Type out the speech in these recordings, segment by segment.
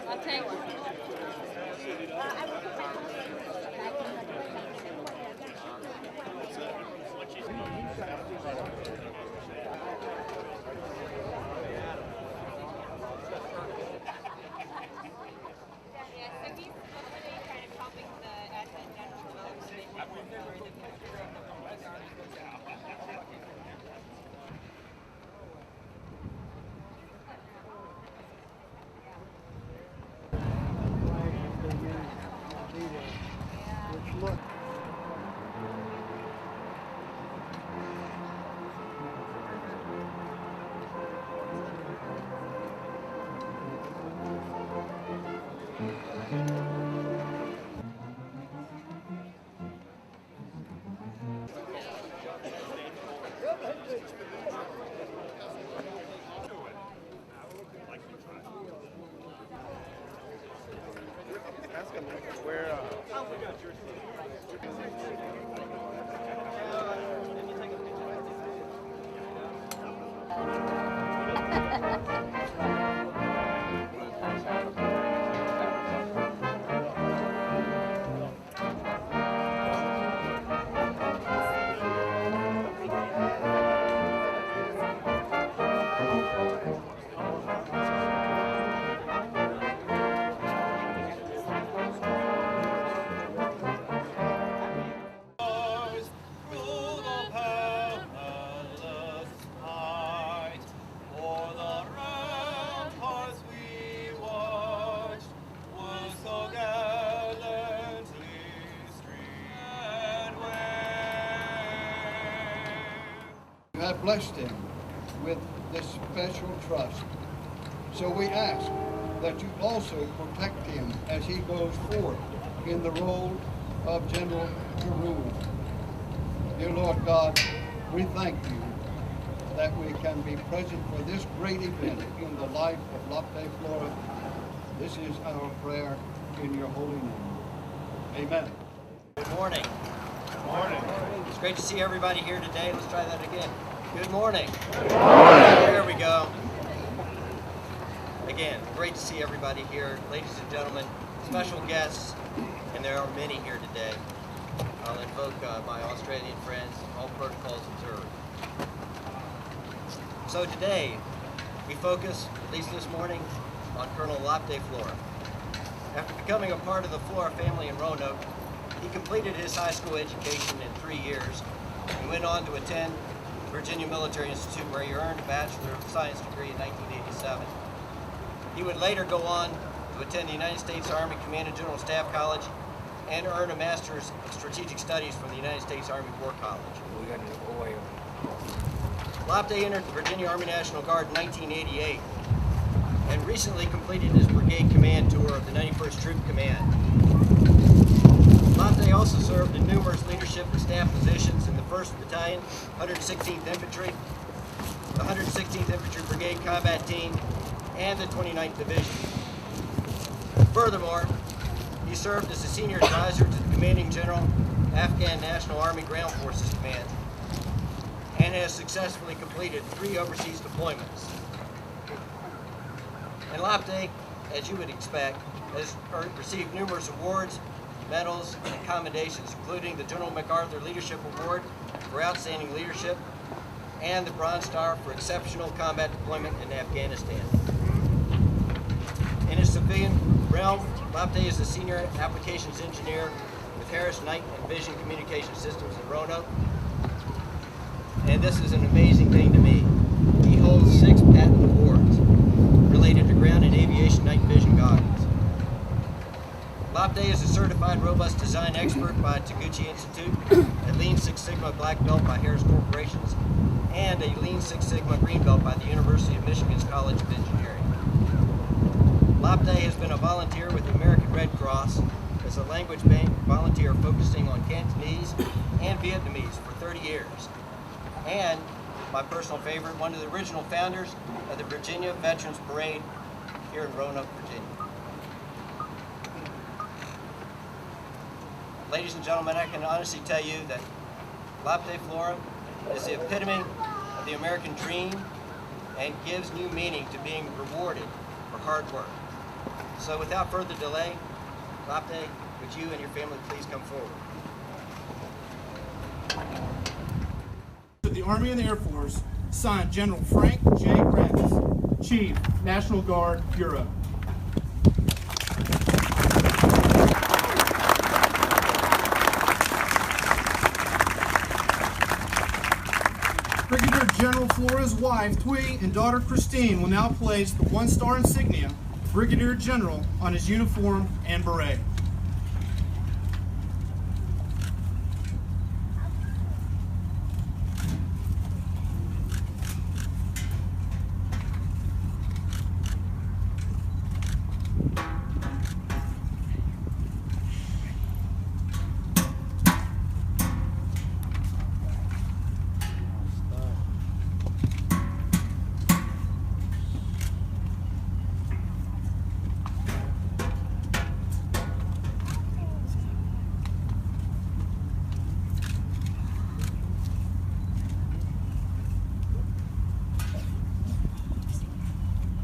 I'll take one. God blessed him with this special trust. So we ask that you also protect him as he goes forth in the role of general to rule. Dear Lord God, we thank you that we can be present for this great event in the life of LapThe, Flora. This is our prayer in your holy name. Amen. Good morning. Good morning. It's great to see everybody here today. Let's try that again. Good morning. Good morning. There we go. Again, great to see everybody here. Ladies and gentlemen, special guests, and there are many here today. I'll invoke my Australian friends, all protocols observed. So today, we focus, at least this morning, on Colonel LapThe Flora. After becoming a part of the Flora family in Roanoke, he completed his high school education in 3 years and went on to attend Virginia Military Institute, where he earned a Bachelor of Science degree in 1987. He would later go on to attend the United States Army Command and General Staff College and earn a Master's of Strategic Studies from the United States Army War College. LapThe entered the Virginia Army National Guard in 1988 and recently completed his brigade command tour of the 91st Troop Command. LapThe also served in numerous leadership and staff positions in the 1st Battalion, 116th Infantry, the 116th Infantry Brigade Combat Team, and the 29th Division. Furthermore, he served as a senior advisor to the Commanding General, Afghan National Army Ground Forces Command, and has successfully completed 3 overseas deployments. And LapThe, as you would expect, has received numerous awards, medals, and commendations, including the General MacArthur Leadership Award for Outstanding Leadership and the Bronze Star for Exceptional Combat Deployment in Afghanistan. In his civilian realm, LapThe is a Senior Applications Engineer with Harris Night and Vision Communication Systems in Roanoke. And this is an amazing thing to me. He holds 6 patent awards related to ground and aviation night vision goggles. LapThe is a certified robust design expert by Taguchi Institute, a Lean Six Sigma Black Belt by Harris Corporations, and a Lean Six Sigma Green Belt by the University of Michigan's College of Engineering. LapThe has been a volunteer with the American Red Cross as a language bank volunteer focusing on Cantonese and Vietnamese for 30 years. And, my personal favorite, one of the original founders of the Virginia Veterans Parade here in Roanoke, Virginia. Ladies and gentlemen, I can honestly tell you that LapThe Flora is the epitome of the American dream and gives new meaning to being rewarded for hard work. So without further delay, LapThe, would you and your family please come forward? The Army and the Air Force, signed General Frank J. Gravis, Chief, National Guard, Bureau. Brigadier General Flora's wife, Twee, and daughter, Christine, will now place the one-star insignia, Brigadier General, on his uniform and beret.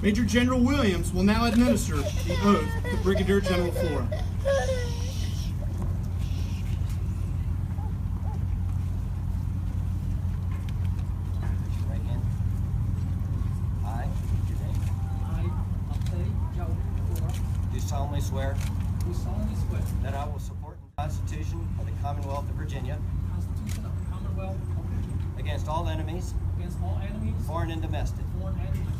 Major General Williams will now administer the oath to Brigadier General Flora. Right hand. I, your name, I, LapThe Flora, do solemnly swear do solemnly swear that I will support the Constitution of the Commonwealth of Virginia the Constitution of the Commonwealth of Virginia against all enemies, against all enemies, foreign and domestic, foreign and domestic,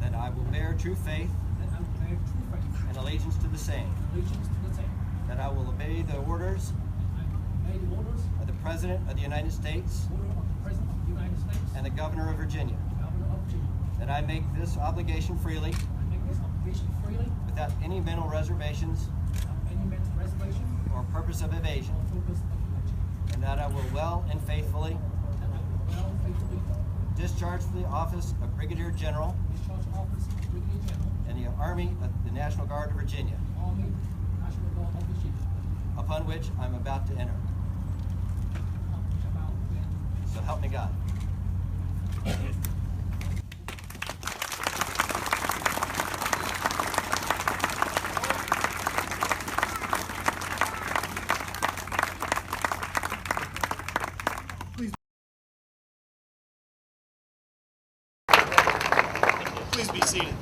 that I will bear true faith that I will bear true faith and allegiance to the same, and allegiance to the same, that I will obey the orders and I will obey the orders of the President of the United States of the President of the United States and the Governor of Virginia, and the Governor of Virginia. that I make this obligation freely I make this obligation freely, without any mental reservations without any mental reservation or purpose of evasion, or purpose of evasion, and that I will well and faithfully that I will well and faithfully discharge the office of Brigadier General discharge the office of Brigadier General, in the Army of the National Guard of Virginia, Army, National Guard of Virginia, upon which I'm about to enter. about when So help me God. Please be seated.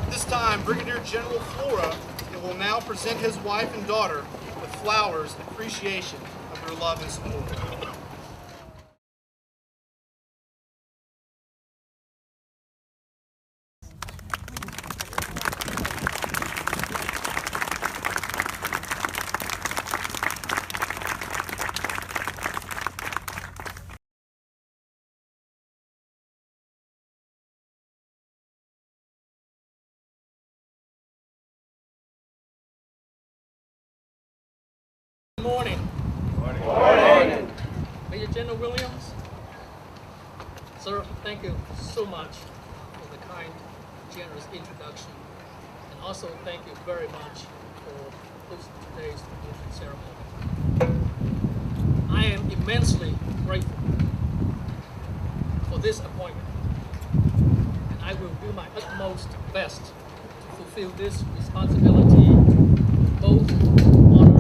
This time, Brigadier General Flora will now present his wife and daughter with flowers in appreciation of their love and support. Good morning. Morning. Major General Williams. Sir, thank you so much for the kind, generous introduction. And also thank you very much for hosting today's ceremony. I am immensely grateful for this appointment. And I will do my utmost best to fulfill this responsibility with both honor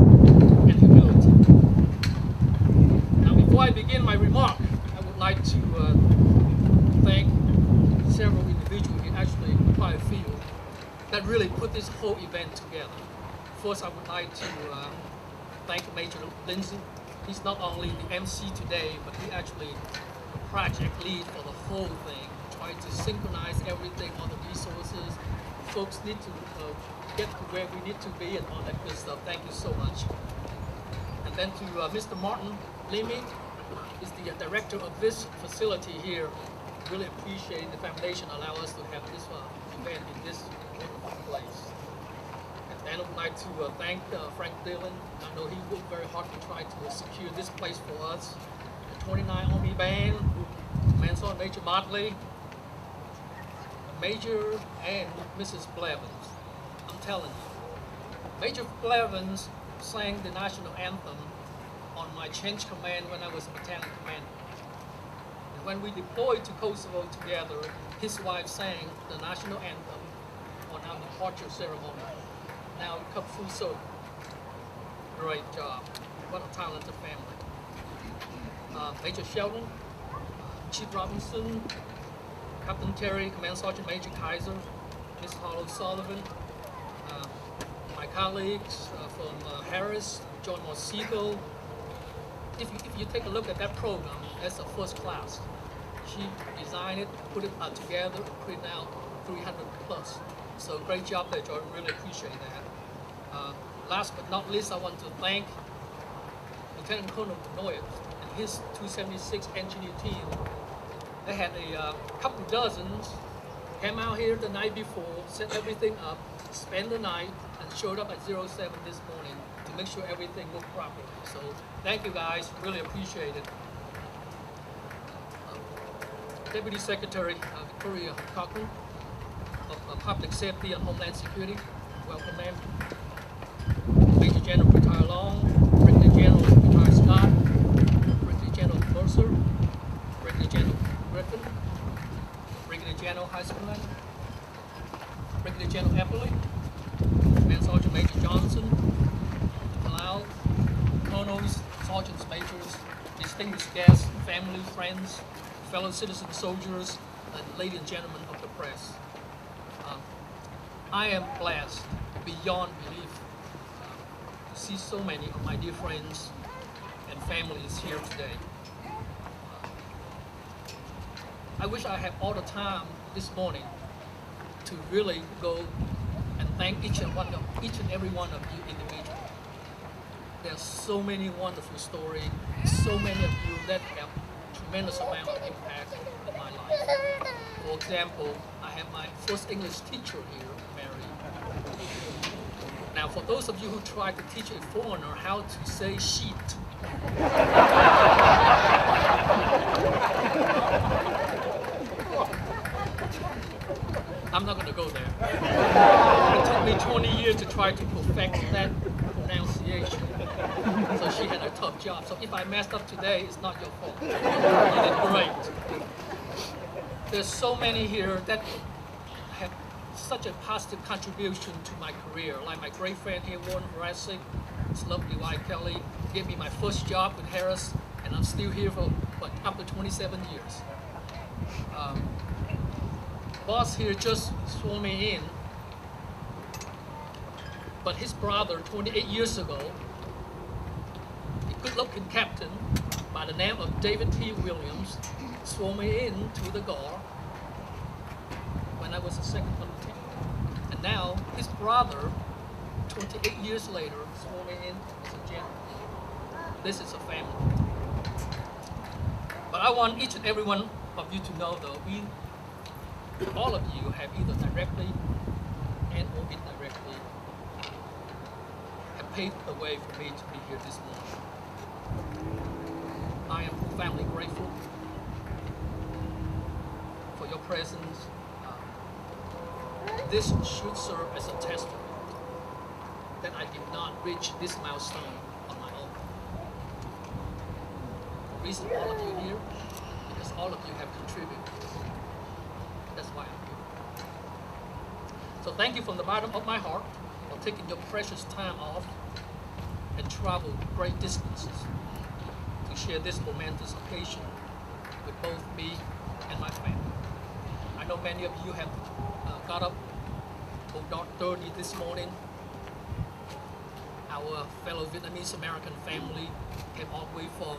and humility. Now, before I begin my remark, I would like to thank several individuals, actually quite a few, that really put this whole event together. First, I would like to thank Major Lindsay. He's not only the MC today, but he actually the project lead for the whole thing, trying to synchronize everything, all the resources. Folks need to get to where we need to be and all that good stuff. Thank you so much. And then to Mr. Martin Limi, is the director of this facility here. Really appreciate the foundation allow us to have this event in this wonderful place. And then I would like to thank Frank Dillon. I know he worked very hard to try to secure this place for us. The 29 Army Band, Manson Major Motley, Major and Mrs. Blevins. telling you. Major Blevins sang the national anthem on my change command when I was a battalion commander. And when we deployed to Kosovo together, his wife sang the national anthem on our departure ceremony. Now it comes full circle. Great job. What a talented family. Major Sheldon, Chief Robinson, Captain Terry, Command Sergeant Major Kaiser, Miss Hollow Sullivan, my colleagues from Harris, John Morsico. If you take a look at that program, that's a first class. She designed it, put it together, put it out 300 plus. So great job there, Jordan. Really appreciate that. Last but not least, I want to thank Lieutenant Colonel Benoit and his 276 engineer team. They had a couple dozens, came out here the night before, set everything up, spent the night, and showed up at 07 this morning to make sure everything worked properly. So thank you guys, really appreciate it. Deputy Secretary Victoria Cochran of Public Safety and Homeland Security, welcome ma'am. Major General Retired Long, Brigadier General Retired Scott, Brigadier General Mercer, Brigadier General Griffin, Brigadier General Heiskinen, Brigadier General Eppley, Command Sergeant Major Johnson, Palau, Colonels, Sergeants Majors, distinguished guests, family, friends, fellow citizen soldiers, and ladies and gentlemen of the press. I am blessed beyond belief to see so many of my dear friends and families here today. I wish I had all the time this morning to really go and thank each and every one of you individually. There's so many wonderful stories, so many of you that have tremendous amount of impact in my life. For example, I have my first English teacher here, Mary. Now, for those of you who try to teach a foreigner how to say sheet, I'm not going to go there. It took me 20 years to try to perfect that pronunciation. So she had a tough job. So if I messed up today, it's not your fault. You did great. There's so many here that have such a positive contribution to my career. Like my great friend here, Warren Horacek, his lovely wife Kelly, gave me my first job with Harris, and I'm still here for after 27 years. Boss here just swore me in, but his brother 28 years ago, a good-looking captain by the name of David T. Williams, swore me in to the Guard when I was a second lieutenant. And now his brother, 28 years later, swore me in as a general. This is a family. But I want each and every one of you to know, though, all of you have either directly and or indirectly have paved the way for me to be here this morning. I am profoundly grateful for your presence. This should serve as a testament that I did not reach this milestone on my own. The reason all of you here, because all of you have contributed. That's why I'm here. So thank you from the bottom of my heart for taking your precious time off and travel great distances to share this momentous occasion with both me and my family. I know many of you have got up about 30 this morning. Our fellow Vietnamese American family came all the way from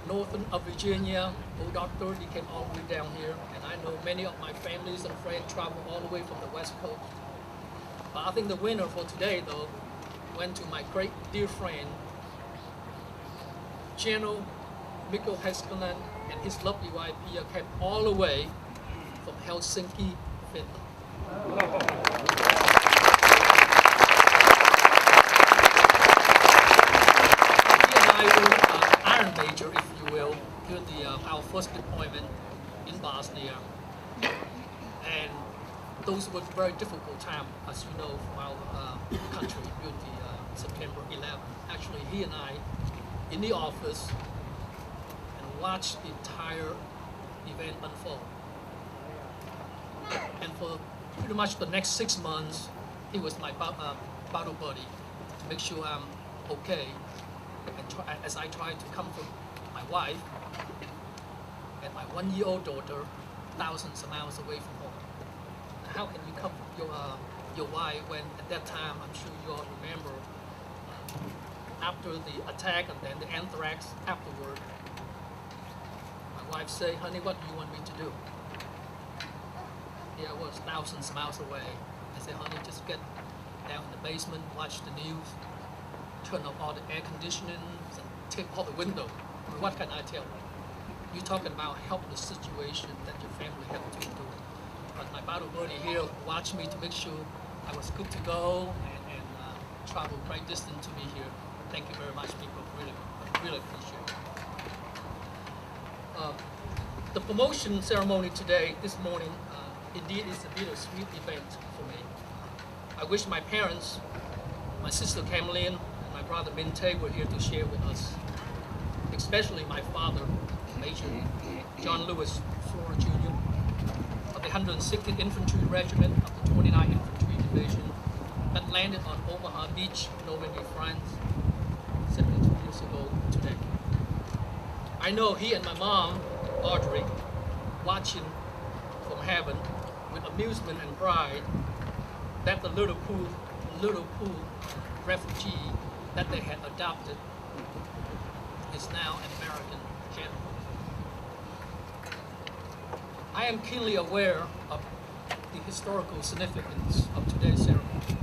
northern of Virginia. About 30 came all the way down here, and I know many of my families and friends travel all the way from the West Coast. But I think the winner for today, though, went to my great dear friend, General Mikko Heiskinen, and his lovely wife Pia came all the way from Helsinki, Finland. He and I were Iron Major, if you will, during our first deployment in Bosnia. And those were very difficult time, as you know, for our country during the September 11th. Actually, he and I, in the office, and watched the entire event unfold. And for pretty much the next 6 months, he was my battle buddy to make sure I'm okay, and as I tried to comfort my wife and my 1-year-old daughter, thousands of miles away from home. How can you comfort your wife when at that time, I'm sure you all remember, after the attack and then the anthrax afterward, my wife said, "Honey, what do you want me to do?" Here I was, thousands of miles away. I said, "Honey, just get down in the basement, watch the news, turn off all the air conditioning, and take all the window." I mean, what can I tell you? You're talking about helpless situation that your family had to do. But my battle buddy here watched me to make sure I was good to go and traveled quite distant to be here. Thank you very much, people. Really appreciate it. The promotion ceremony today, this morning, indeed is a bittersweet event for me. I wish my parents, my sister Cameline, and my brother Minte were here to share with us, especially my father, Major John Lewis Flora Jr. of the 160th Infantry Regiment of the 29th Infantry Division that landed on Omaha Beach, Normandy, France, 72 years ago today. I know he and my mom, Audrey, watching from heaven with amusement and pride that the little pool refugee that they had adopted is now an American general. I am keenly aware of the historical significance of today's ceremony,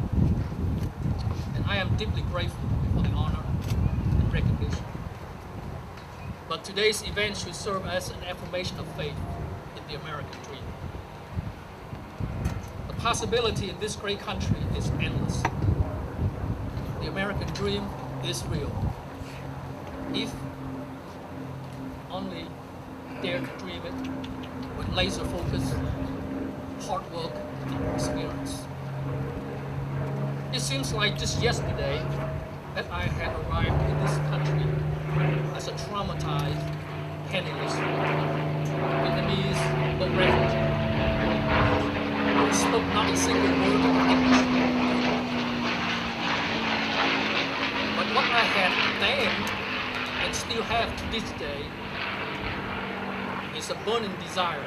and I am deeply grateful for the honor and recognition. But today's event should serve as an affirmation of faith in the American dream. The possibility in this great country is endless. The American dream is real. If only dare to dream it with laser focus, hard work, and perseverance. It seems like just yesterday that I had arrived in this country as a traumatized, penniless Vietnamese refugee who spoke not a single word of English. But what I had then and still have to this day is a burning desire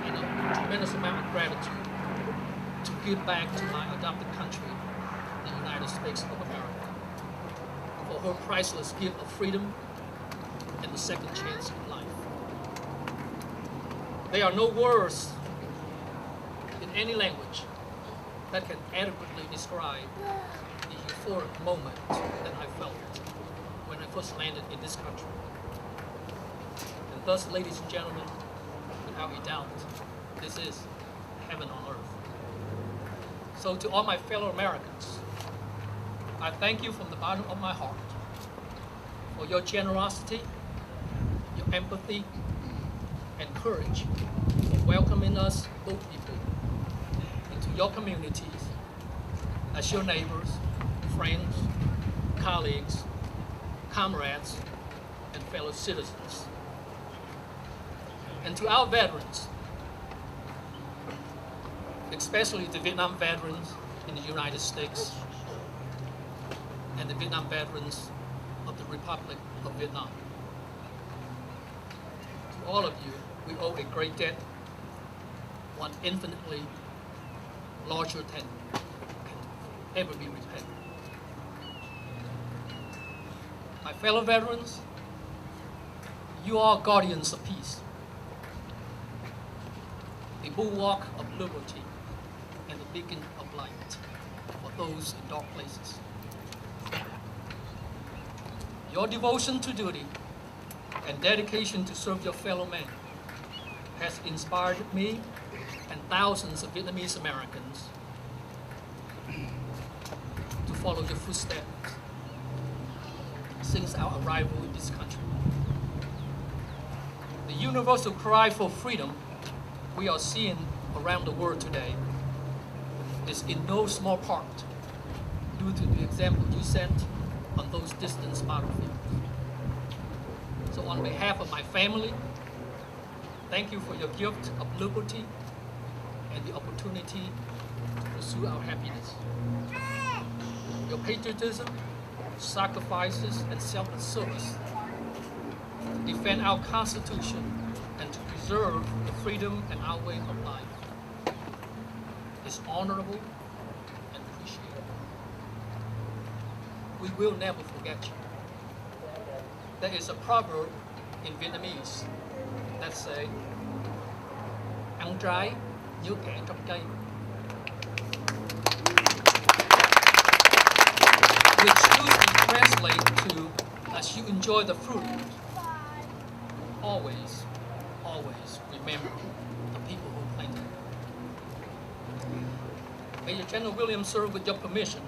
and a tremendous amount of gratitude to give back to my adopted country, the United States of America, for her priceless gift of freedom and the second chance in life. There are no words in any language that can adequately describe the euphoric moment that I felt when I first landed in this country. And thus, ladies and gentlemen, without a doubt, this is heaven on earth. So to all my fellow Americans, I thank you from the bottom of my heart for your generosity, your empathy, and courage for welcoming us, both people, into your communities as your neighbors, friends, colleagues, comrades, and fellow citizens. And to our veterans, especially the Vietnam veterans in the United States and the Vietnam veterans of the Republic of Vietnam. To all of you, we owe a great debt, one infinitely larger than can ever be repaid. My fellow veterans, you are guardians of peace, the bulwark of liberty, and the beacon of light for those in dark places. Your devotion to duty and dedication to serve your fellow men has inspired me and thousands of Vietnamese Americans to follow your footsteps since our arrival in this country. The universal cry for freedom we are seeing around the world today is in no small part due to the example you set on those distant battlefields. So on behalf of my family, thank you for your gift of liberty and the opportunity to pursue our happiness. Your patriotism, sacrifices, and selfless service to defend our Constitution and to preserve the freedom and our way of life is honorable and appreciated. We will never forget you. There is a proverb in Vietnamese that says, ăn trái nhớ kẻ trong cây, which loosely translate to, as you enjoy the fruit, always, always remember the people who planted. Major General Williams, sir, with your permission,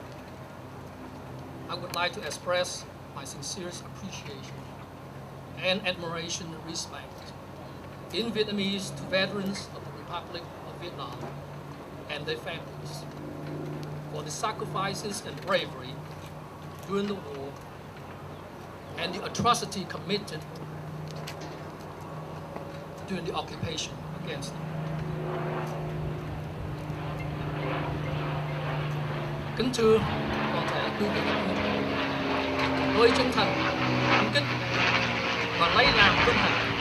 I would like to express my sincerest appreciation and admiration and respect in Vietnamese to veterans of the Republic of Vietnam and their families for the sacrifices and bravery during the war and the atrocity committed during the occupation against them. Kính thưa toàn thể quý vị và các bạn, tôi chân thành cảm kích và lấy làm vinh hạnh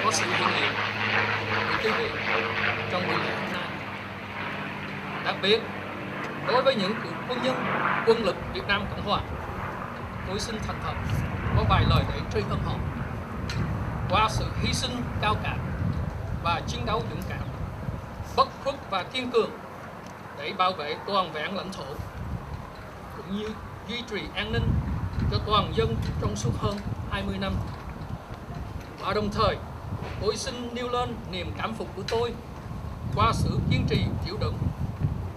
có sự hiện diện của quý vị trong buổi lễ hôm nay. Đặc biệt đối với những cựu quân nhân quân lực Việt Nam Cộng Hòa, tôi xin thành thật có vài lời để tri ân họ. Qua sự hy sinh cao cả và chiến đấu dũng cảm, bất khuất và kiên cường để bảo vệ toàn vẹn lãnh thổ, cũng như duy trì an ninh cho toàn dân trong suốt hơn 20 năm. Và đồng thời, tôi xin nêu lên niềm cảm phục của tôi qua sự kiên trì chịu đựng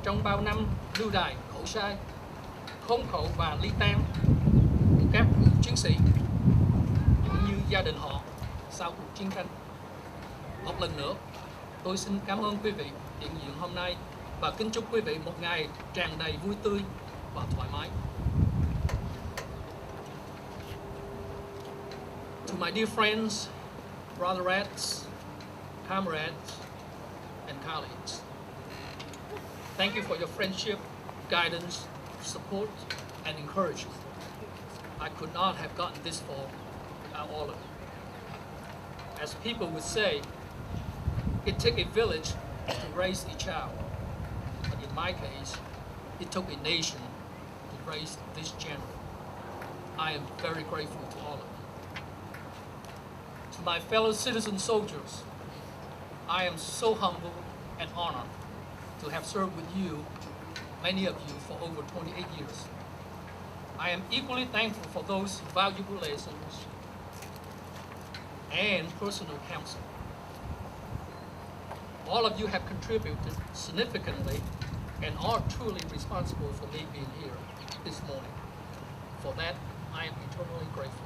trong bao năm lưu đày khổ sai, khốn khổ và ly tan của các chiến sĩ, cũng như gia đình họ sau cuộc chiến tranh. Một lần nữa, tôi xin cảm ơn quý vị hiện diện hôm nay và kính chúc quý vị một ngày tràn đầy vui tươi và thoải mái. To my dear friends, brothers, comrades, and colleagues, thank you for your friendship, guidance, support, and encouragement. I could not have gotten this far without all of you. As people would say, it took a village to raise a child. But in my case, it took a nation to raise this general. I am very grateful to all of you. To my fellow citizen soldiers, I am so humbled and honored to have served with you, many of you, for over 28 years. I am equally thankful for those valuable lessons and personal counsel. All of you have contributed significantly and are truly responsible for me being here this morning. For that, I am eternally grateful.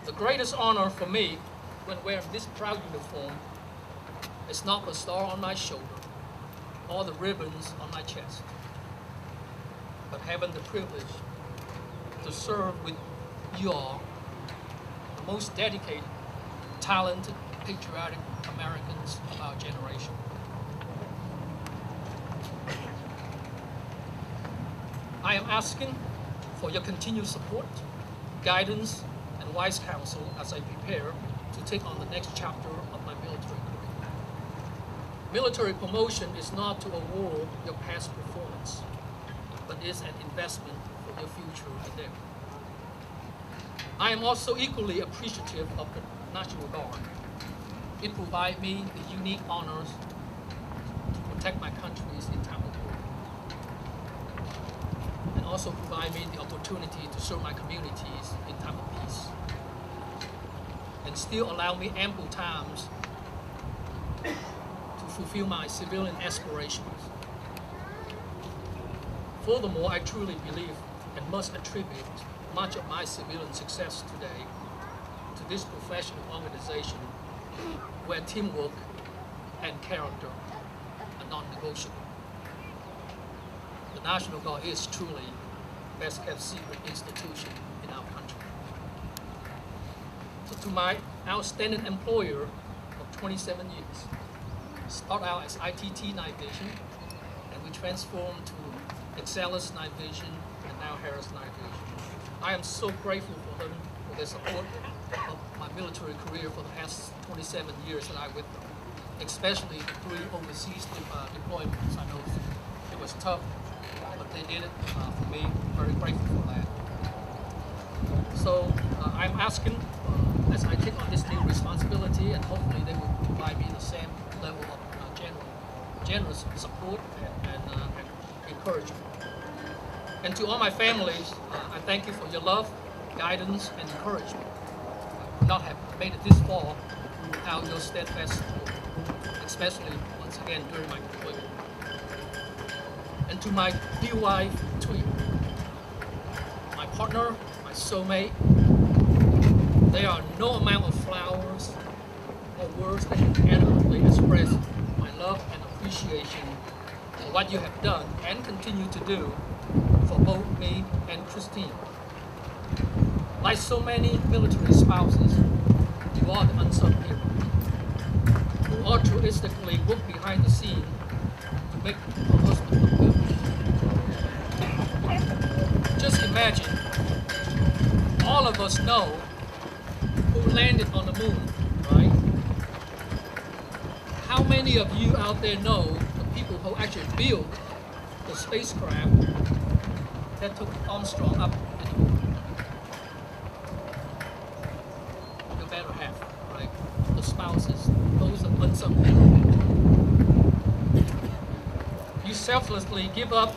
The greatest honor for me when wearing this proud uniform is not the star on my shoulder or the ribbons on my chest, but having the privilege to serve with you all, the most dedicated, talented, patriotic Americans of our generation. I am asking for your continued support, guidance, and wise counsel as I prepare to take on the next chapter of my military career. Military promotion is not to award your past performance, but is an investment for your future endeavor. I am also equally appreciative of the National Guard. It provides me the unique honors to protect my countries in time of war, and also provide me the opportunity to serve my communities in time of peace, and still allow me ample times to fulfill my civilian aspirations. Furthermore, I truly believe and must attribute much of my civilian success today to this professional organization where teamwork and character are non-negotiable. The National Guard is truly the best kept secret institution in our country. So to my outstanding employer of 27 years, start out as ITT Night Vision, and we transformed to Excellus Night Vision, and now Harris Night Vision. I am so grateful for them, for their support of my military career for the past 27 years that I with them, especially the 3 overseas deployments. I know it was tough, but they did it for me. Very grateful for that. So I'm asking, as I take on this new responsibility, and hopefully they will provide me the same level of generous support and encouragement. And to all my families, I thank you for your love, guidance, and encouragement. I would not have made it this far without your steadfast support, especially, once again, during my deployment. And to my dear wife, Tweet, my partner, my soulmate, there are no amount of flowers or words that can adequately express my love and appreciation for what you have done and continue to do for both me and Christine. Like so many military spouses, you are the unsung hero who altruistically work behind the scene to make her husband look good. Just imagine, all of us know who landed on the moon, right? How many of you out there know the people who actually built the spacecraft that took Armstrong up in the moon? You better have, right? The spouses, those are unsung heroes. You selflessly give up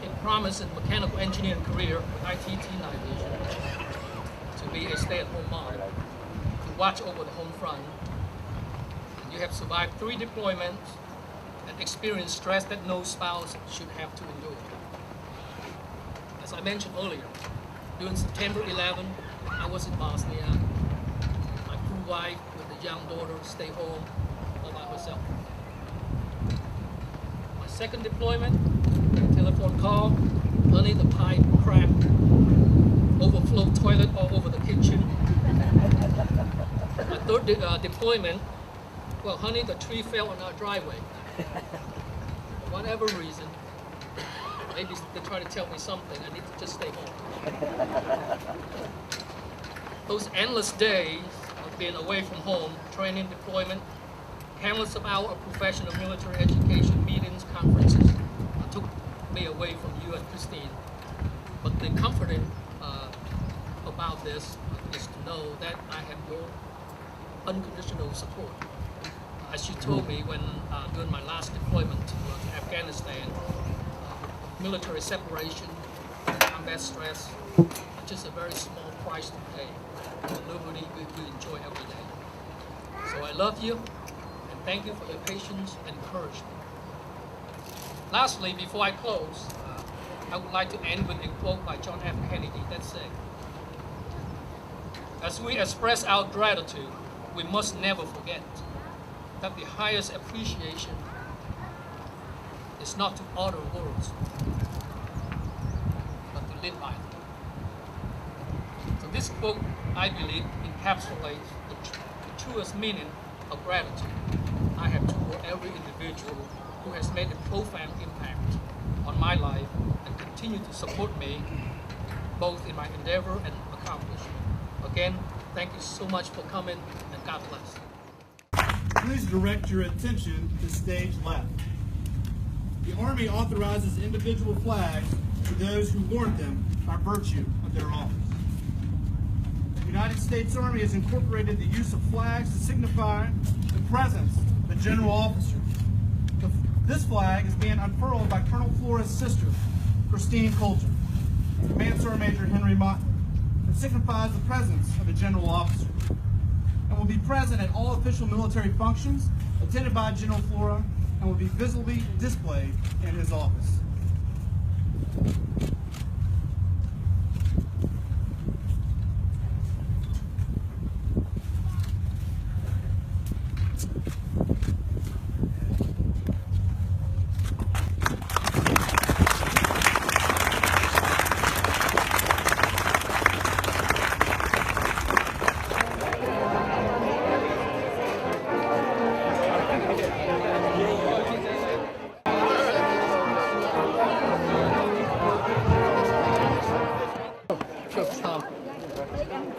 a promising mechanical engineering career with ITT Night Vision to be a stay-at-home mom, to watch over the home front. You have survived 3 deployments and experienced stress that no spouse should have to endure. As I mentioned earlier, during September 11, I was in Bosnia. My poor wife with a young daughter stayed home all by herself. My second deployment, telephone call, honey, the pipe cracked, overflow toilet all over the kitchen. My third deployment, well, honey, the tree fell on our driveway. For whatever reason, maybe they try to tell me something, I need to just stay home. Those endless days of being away from home, training, deployment, countless of hours of professional military education, meetings, conferences, took me away from you and Christine. But the comforting about this is to know that I have your unconditional support. As you told me when during my last deployment to Afghanistan, military separation, combat stress, just a very small price to pay for the liberty we enjoy every day. So I love you, and thank you for your patience and encouragement. Lastly, before I close, I would like to end with a quote by John F. Kennedy that said, "As we express our gratitude, we must never forget that the highest appreciation is not to utter words, but to live by them." So this quote, I believe, encapsulates the truest meaning of gratitude I have toward every individual who has made a profound impact on my life and continue to support me both in my endeavor and accomplishment. Again, thank you so much for coming, and God bless. Please direct your attention to stage left. The Army authorizes individual flags to those who warrant them by virtue of their office. The United States Army has incorporated the use of flags to signify the presence of the general officer. This flag is being unfurled by Colonel Flora's sister, Christine Coulter, and Command Sergeant Major Henry Mott. It signifies the presence of a general officer and will be present at all official military functions attended by General Flora and will be visibly displayed in his office.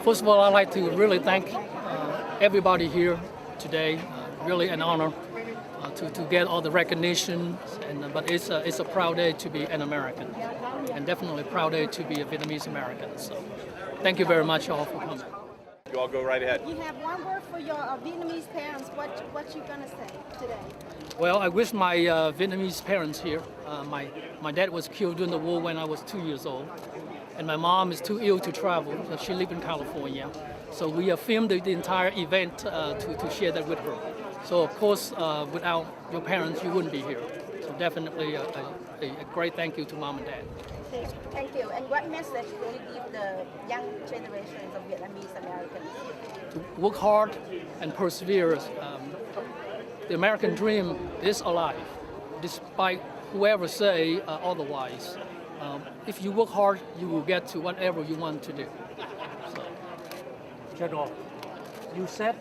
First of all, I'd like to really thank everybody here today. Really an honor to get all the recognition, but it's a proud day to be an American, and definitely a proud day to be a Vietnamese American. So thank you very much all for coming. You all go right ahead. You have one word for your Vietnamese parents. What you gonna say today? Well, I wish my Vietnamese parents here. My dad was killed during the war when I was 2 years old, and my mom is too ill to travel. So she lived in California. So we filmed the entire event to share that with her. So of course, without your parents, you wouldn't be here. So definitely a great thank you to mom and dad. Thank you. And what message will you give the young generations of Vietnamese Americans? To work hard and persevere. The American dream is alive, despite whoever say otherwise. If you work hard, you will get to whatever you want to do. So. General, you said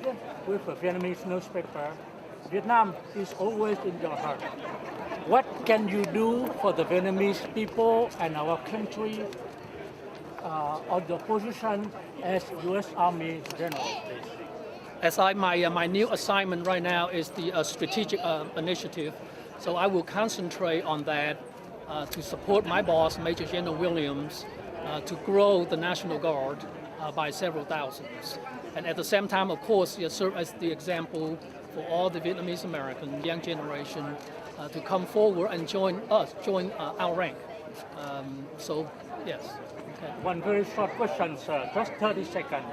with a Vietnamese newspaper, Vietnam is always in your heart. What can you do for the Vietnamese people and our country on your position as U.S. Army General, please? As my new assignment right now is the strategic initiative, so I will concentrate on that to support my boss, Major General Williams, to grow the National Guard by several thousands. And at the same time, of course, serve as the example for all the Vietnamese American young generation to come forward and join our rank. So, yes. Okay. One very short question, sir, just 30 seconds.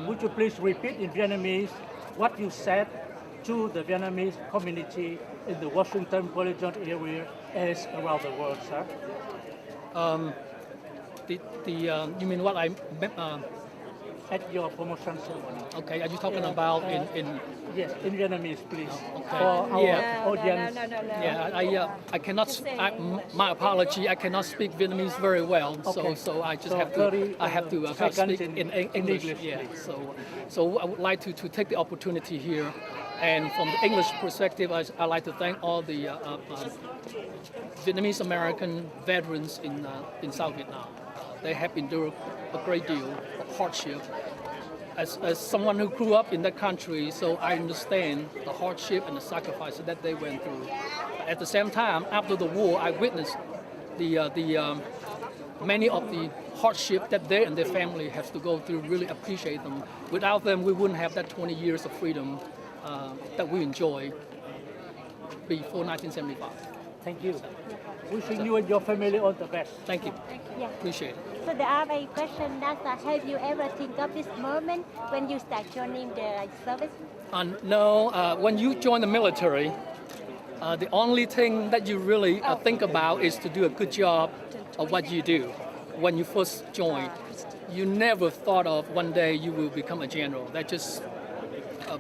Would you please repeat in Vietnamese what you said to the Vietnamese community in the Washington Collegiate area as around the world, sir? You mean what I at your promotion ceremony? Okay, are you talking about in Yes, in Vietnamese, please. Okay. For our Yeah. audience. No. Yeah, I cannot. My apology. I cannot speak Vietnamese very well, Okay. so I just So have to. 30 I have to seconds speak in English. English, Yeah. please. So I would like to take the opportunity here, and from the English perspective, I like to thank all the Vietnamese American veterans in South Vietnam. They have endured a great deal of hardship. As someone who grew up in that country, so I understand the hardship and the sacrifice that they went through. At the same time, after the war, I witnessed many of the hardship that they and their family have to go through. Really appreciate them. Without them, we wouldn't have that 20 years of freedom that we enjoy before 1975. Thank you. Wishing you and your family all the best. Thank you. Yeah. Appreciate it. So there are a question that have you ever think of this moment when you start joining the service? No, when you join the military, the only thing that you really think about is to do a good job of what you do. When you first joined, you never thought of one day you will become a general. That's just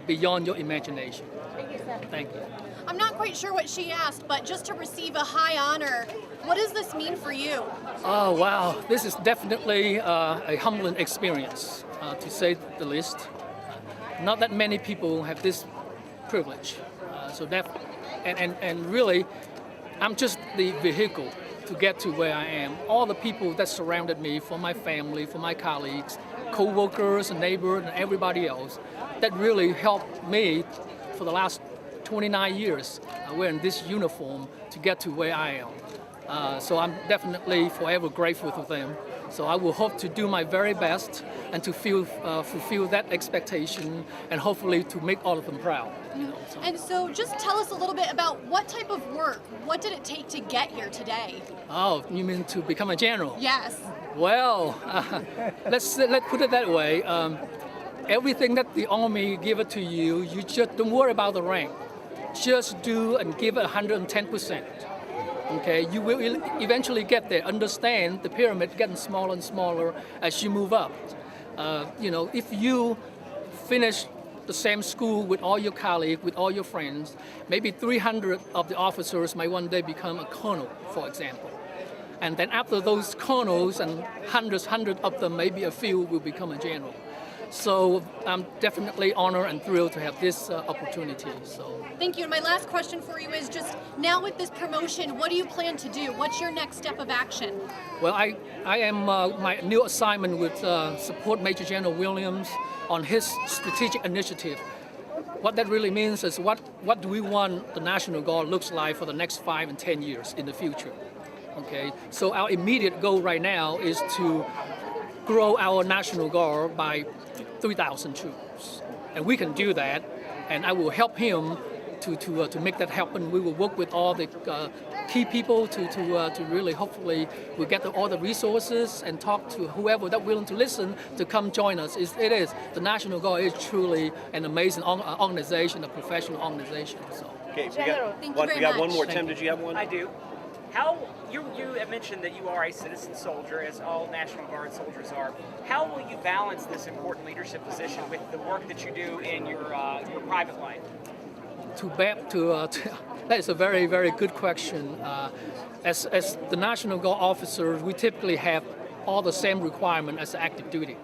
beyond your imagination. Thank you, sir. Thank you. I'm not quite sure what she asked, but just to receive a high honor, what does this mean for you? Oh, wow. This is definitely a humbling experience, to say the least. Not that many people have this privilege. And really, I'm just the vehicle to get to where I am. All the people that surrounded me, for my family, for my colleagues, co-workers, neighbors, and everybody else, that really helped me for the last 29 years wearing this uniform to get to where I am. So I'm definitely forever grateful to them. So I will hope to do my very best and to fulfill that expectation and hopefully to make all of them proud. So. And so just tell us a little bit about what type of work, what did it take to get here today? Oh, you mean to become a general? Yes. Well, let's put it that way. Everything that the Army give it to you, you just don't worry about the rank. Just do and give it 110%. Okay, you will eventually get there. Understand the pyramid getting smaller and smaller as you move up. If you finish the same school with all your colleagues, with all your friends, maybe 300 of the officers may one day become a colonel, for example. And then after those colonels and hundreds of them, maybe a few will become a general. So I'm definitely honored and thrilled to have this opportunity. So. Thank you. And my last question for you is just now with this promotion, what do you plan to do? What's your next step of action? Well, I am my new assignment with support Major General Williams on his strategic initiative. What that really means is what do we want the National Guard looks like for the next 5 and 10 years in the future. Okay, so our immediate goal right now is to grow our National Guard by 3,000 troops, and we can do that. And I will help him to make that happen. We will work with all the key people to really hopefully we'll get all the resources and talk to whoever that's willing to listen to come join us. The National Guard is truly an amazing organization, a professional organization. So. Okay, we got one more. Tim, did you have one? I do. How you have mentioned that you are a citizen soldier, as all National Guard soldiers are. How will you balance this important leadership position with the work that you do in your private life? That is a very, very good question. As the National Guard officers, we typically have all the same requirement as active duty.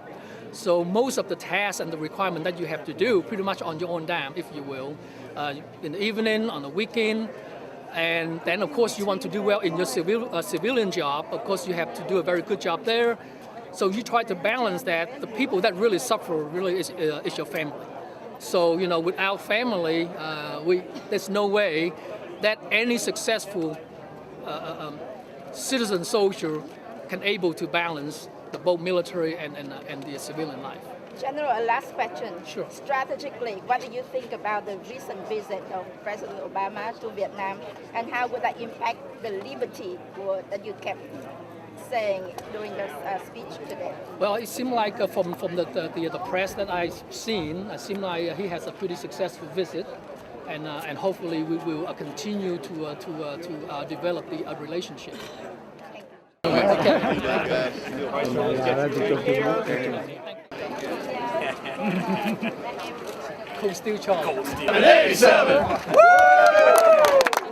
So most of the tasks and the requirement that you have to do pretty much on your own dime, if you will, in the evening, on the weekend. And then, of course, you want to do well in your civilian job. Of course, you have to do a very good job there. So you try to balance that. The people that really suffer really is your family. So, without family, there's no way that any successful citizen soldier can able to balance both military and the civilian life. General, a last question. Sure. Strategically, what do you think about the recent visit of President Obama to Vietnam, and how would that impact the liberty word that you kept saying during your speech today? Well, it seemed like from the press that I've seen, it seemed like he has a pretty successful visit, and hopefully we will continue to develop the relationship. Cold Steel Charlie. Cold Steel. 87. Woo!